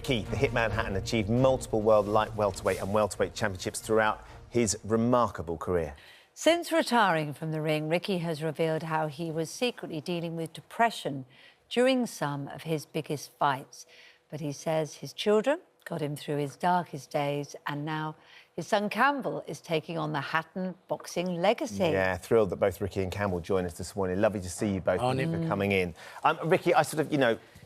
Ricky, the Hitman Hatton, achieved multiple world light welterweight and welterweight championships throughout his remarkable career. Since retiring from the ring, Ricky has revealed how he was secretly dealing with depression during some of his biggest fights. But he says his children got him through his darkest days, and now his son Campbell is taking on the Hatton boxing legacy. Yeah, thrilled that both Ricky and Campbell join us this morning. Lovely to see you both. Thank you for coming in. Ricky,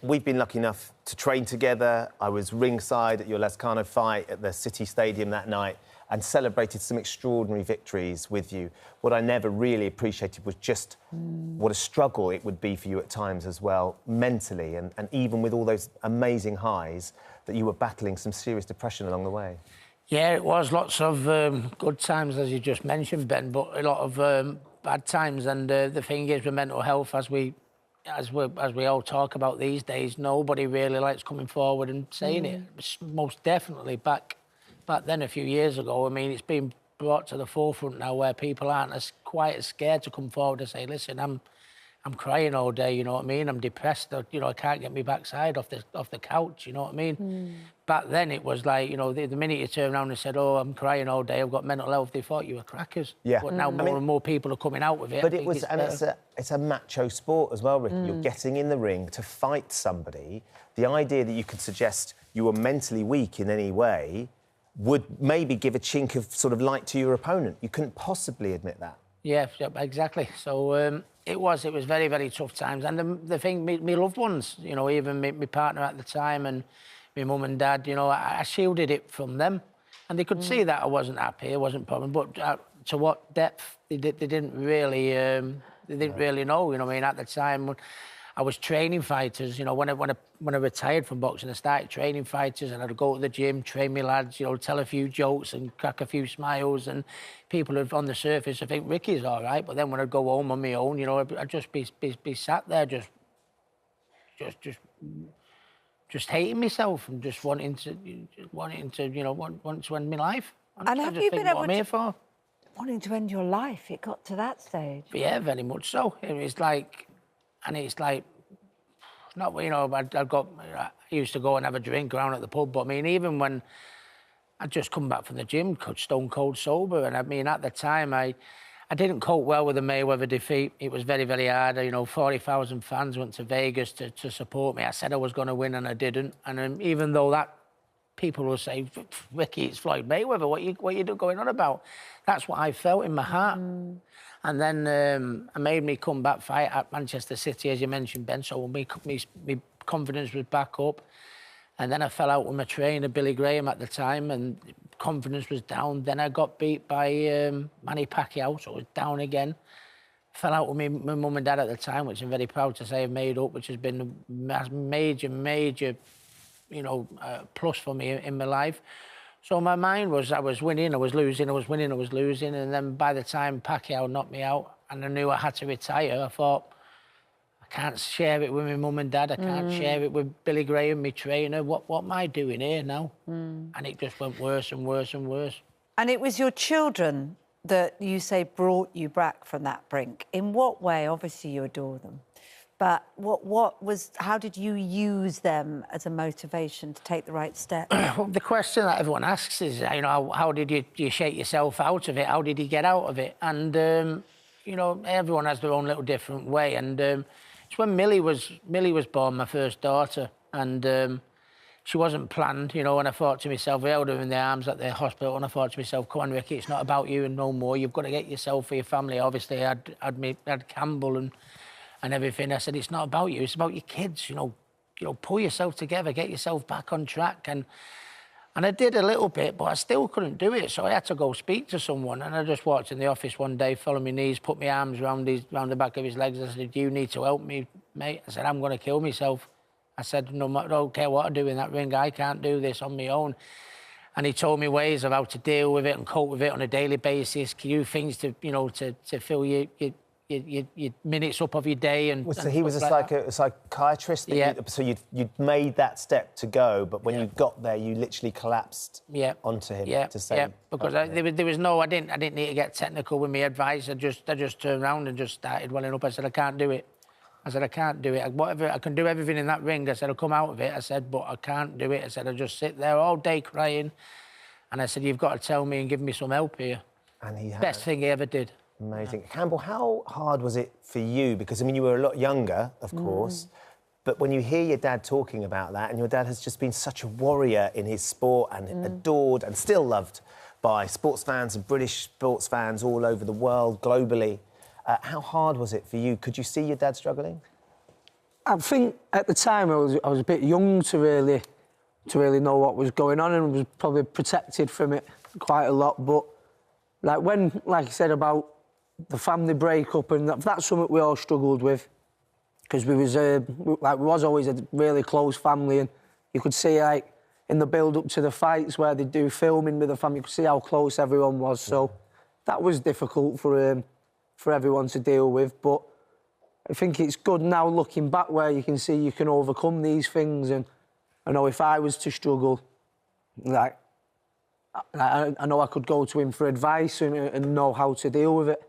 we've been lucky enough to train together. I was ringside at your Lascano fight at the City Stadium that night and celebrated some extraordinary victories with you. What I never really appreciated was just what a struggle it would be for you at times as well, mentally, and even with all those amazing highs, that you were battling some serious depression along the way. Yeah, it was lots of good times, as you just mentioned, Ben, but a lot of bad times. And the thing is, with mental health, as we all talk about these days, nobody really likes coming forward and saying it. Most definitely back then, a few years ago. I mean, it's been brought to the forefront now, where people aren't quite as scared to come forward and say, "Listen, I'm crying all day," you know what I mean? I'm depressed, you know, I can't get my backside off the couch, you know what I mean? Back then it was like, you know, the minute you turn around and said, "Oh, I'm crying all day, I've got mental health," they thought you were crackers. Yeah. But now more and more people are coming out with it. But it's a macho sport as well, Ricky. You're getting in the ring to fight somebody. The idea that you could suggest you were mentally weak in any way would maybe give a chink of sort of light to your opponent. You couldn't possibly admit that. Yeah, exactly. So it was very, very tough times. And the thing, me loved ones, you know, even my partner at the time and my mum and dad, you know, I shielded it from them. And they could see that I wasn't happy, it wasn't a problem. But to what depth, they didn't really know, you know what I mean? At the time, I was training fighters, you know, when I retired from boxing, I started training fighters, and I'd go to the gym, train my lads, you know, tell a few jokes and crack a few smiles, and people would, on the surface, I think Ricky's all right, but then when I'd go home on my own, you know, I'd just be sat there just hating myself and just wanting to, you know, want to end my life. And have you been able to... Wanting to end your life? It got to that stage? But yeah, very much so. It's like... And it's like, not, you know, I used to go and have a drink around at the pub, but I mean, even when I'd just come back from the gym, stone cold sober, and I mean, at the time, I didn't cope well with the Mayweather defeat. It was very, very hard. You know, 40,000 fans went to Vegas to support me. I said I was going to win, and I didn't. And even though that, people will say, "Ricky, it's Floyd Mayweather, what you going on about?" That's what I felt in my heart. And then I made me come back fight at Manchester City, as you mentioned, Ben, so my confidence was back up. And then I fell out with my trainer, Billy Graham, at the time, and confidence was down. Then I got beat by Manny Pacquiao, so I was down again. Fell out with my mum and dad at the time, which I'm very proud to say I've made up, which has been a major, you know, plus for me in my life. So my mind was, I was winning, I was losing, I was winning, I was losing. And then by the time Pacquiao knocked me out and I knew I had to retire, I thought, I can't share it with my mum and dad. I can't share it with Billy Graham, my trainer. What am I doing here now? And it just went worse and worse and worse. And it was your children that you say brought you back from that brink. In what way? Obviously, you adore them. But how did you use them as a motivation to take the right step? Well, the question that everyone asks is, you know, how did you shake yourself out of it? How did you get out of it? And, you know, everyone has their own little different way. And it's when Millie was born, my first daughter, and she wasn't planned, you know, and I thought to myself, I held her in the arms at the hospital, and I thought to myself, come on, Ricky, it's not about you and no more. You've got to get yourself for your family. Obviously, I had Campbell and everything. I said, it's not about you, it's about your kids, you know, pull yourself together, get yourself back on track. And I did a little bit, but I still couldn't do it, so I had to go speak to someone. And I just walked in the office one day, fell on my knees, put my arms around the back of his legs. I said, you need to help me, mate. I said, I'm going to kill myself. I said, no, I don't care what I do in that ring, I can't do this on my own. And he told me ways of how to deal with it and cope with it on a daily basis, do things to, you know, to fill your minutes up of your day. So he was a psychiatrist? Yeah. So you'd made that step to go, but when you got there, you literally collapsed onto him to say... Yeah, because there was no... I didn't need to get technical with my advice. I just turned around and just started welling up. I said, I can't do it. I said, I can't do it. Whatever, I can do everything in that ring. I said, I'll come out of it. I said, but I can't do it. I said, I just sit there all day crying. And I said, you've got to tell me and give me some help here. And he had. Best thing he ever did. Amazing. Campbell, how hard was it for you? Because, I mean, you were a lot younger, of course, but when you hear your dad talking about that, and your dad has just been such a warrior in his sport and adored and still loved by sports fans and British sports fans all over the world, globally, how hard was it for you? Could you see your dad struggling? I think at the time I was a bit young to really know what was going on, and was probably protected from it quite a lot. But like you said about the family breakup, and that's something we all struggled with, because we was always a really close family, and you could see like in the build up to the fights where they do filming with the family, you could see how close everyone was. So that was difficult for everyone to deal with. But I think it's good now looking back where you can see you can overcome these things. And I know if I was to struggle, I know I could go to him for advice and know how to deal with it.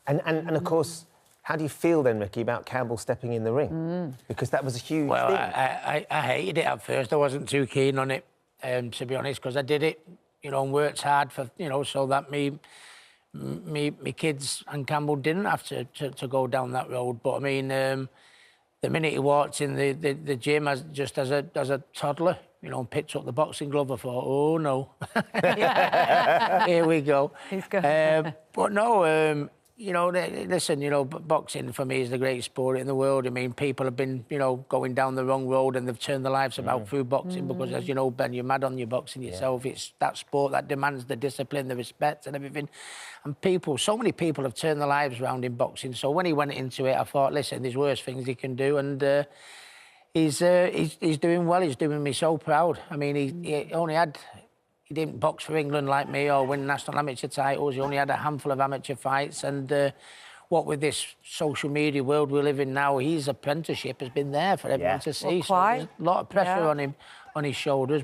And of course, how do you feel then, Ricky, about Campbell stepping in the ring? Because that was a huge thing. I hated it at first. I wasn't too keen on it, to be honest, because I did it, and worked hard for, so that me kids and Campbell didn't have to go down that road. But I mean, the minute he walked in the gym as a toddler, and picked up the boxing glove, I thought, oh no, here we go. He's good. But no, listen, boxing for me is the greatest sport in the world. I mean, people have been, going down the wrong road, and they've turned their lives about through boxing because, as you know, Ben, you're mad on your boxing yourself. It's that sport that demands the discipline, the respect and everything. And so many people have turned their lives around in boxing. So when he went into it, I thought, listen, there's worse things he can do. And he's doing well. He's doing me so proud. I mean, he didn't box for England like me or win national amateur titles. He only had a handful of amateur fights. And what with this social media world we live in now, his apprenticeship has been there for everyone to see. So there's a lot of pressure on him, on his shoulders.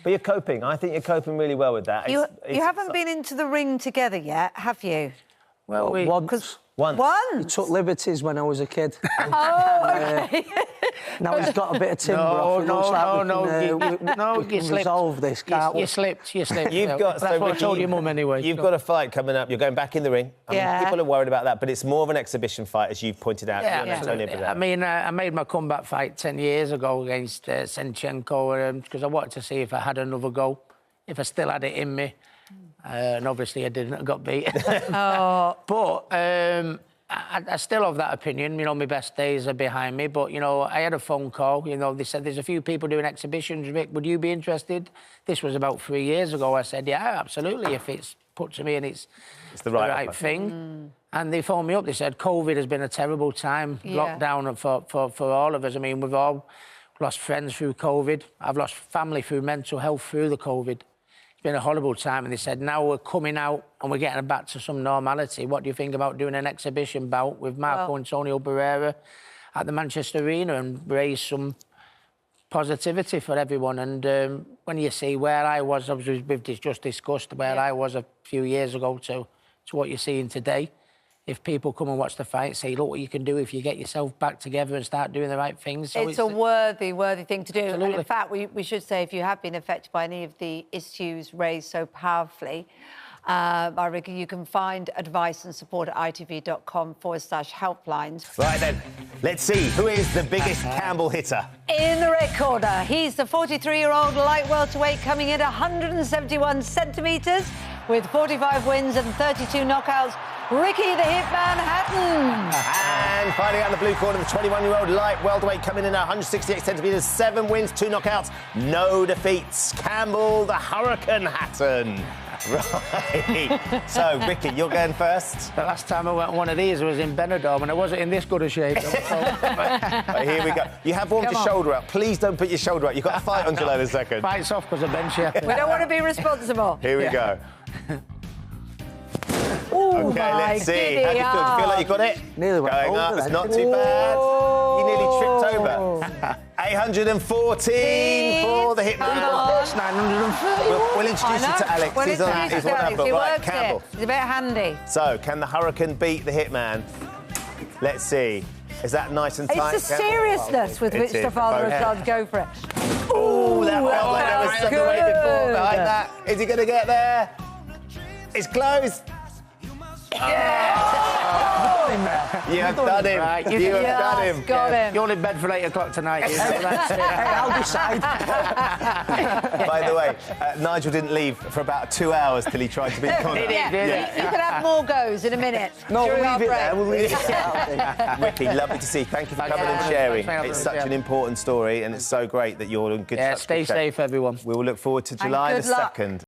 But you're coping. I think you're coping really well with that. You haven't been into the ring together yet, have you? Well, once. He took liberties when I was a kid. Oh, OK. Now he's got a bit of timber off. We can resolve this, can't we? You slipped. You've got, that's what I told your mum anyway. You've got a fight coming up. You're going back in the ring. Yeah. People are worried about that, but it's more of an exhibition fight, as you've pointed out. I mean, I made my comeback fight 10 years ago against Senchenko because I wanted to see if I had another go, if I still had it in me. And obviously I didn't. I got beat. But I still have that opinion. My best days are behind me. But, I had a phone call. They said, there's a few people doing exhibitions. Rick, would you be interested? This was about 3 years ago. I said, yeah, absolutely, if it's put to me and it's the right thing. And they phoned me up. They said, COVID has been a terrible time, lockdown for all of us. I mean, we've all lost friends through COVID. I've lost family through mental health through the COVID. It's been a horrible time, and they said, now we're coming out and we're getting back to some normality. What do you think about doing an exhibition bout with Marco Antonio Barrera at the Manchester Arena and raise some positivity for everyone? And when you see where I was, obviously we've just discussed where I was a few years ago to what you're seeing today. If people come and watch the fight, say, look what you can do if you get yourself back together and start doing the right things. So it's a worthy thing to do. Absolutely. And in fact, we should say, if you have been affected by any of the issues raised so powerfully by Ricky, you can find advice and support at itv.com/helplines. Right then, let's see who is the biggest Campbell hitter. In the red corner, he's the 43-year-old light welterweight coming in 171 centimetres with 45 wins and 32 knockouts. Ricky the Hitman Hatton. And fighting out in the blue corner, the 21-year-old light welterweight coming in at 168 centimetres, 7 wins, 2 knockouts, no defeats. Campbell the Hurricane Hatton. Right. So, Ricky, you're going first. The last time I went on one of these was in Benidorm, and I wasn't in this good a shape. Right, here we go. You have warmed your shoulder up. Please don't put your shoulder up. You've got a fight on July the 2nd. Fight's off because of Ben Shepherd. We don't want to be responsible. Here we go. Ooh, OK, let's see. How do you feel? Do you feel like you got it? Nearly went Going over up. It's then. not too bad. You nearly tripped over. 814 for the Hitman. It's 930. We'll introduce you to Alex. He's on Alex. number. He Right, works Campbell. it. He's a bit handy. So, can the Hurricane beat the Hitman? Let's see. Is that nice and tight? It's the Campbell? seriousness with which is. the father and Okay. son go for it. Oh, that felt like there was some good. away before behind that. Is he going to get there? It's close. You have done him. Right, you have done him. Got him. You're in bed for 8 o'clock tonight. You know, that's it. Hey, I'll decide. By the way, Nigel didn't leave for about 2 hours till he tried to beat Connor. Yeah, you can have more goes in a minute. No, we'll during our leave it there. break. We'll leave it there. Ricky, lovely to see you. Thank you for coming and Thanks, sharing. mate. It's such an important story, and it's so great that you're in good touch. Stay with Shep. safe, everyone. We will look forward to And July good the luck. 2nd.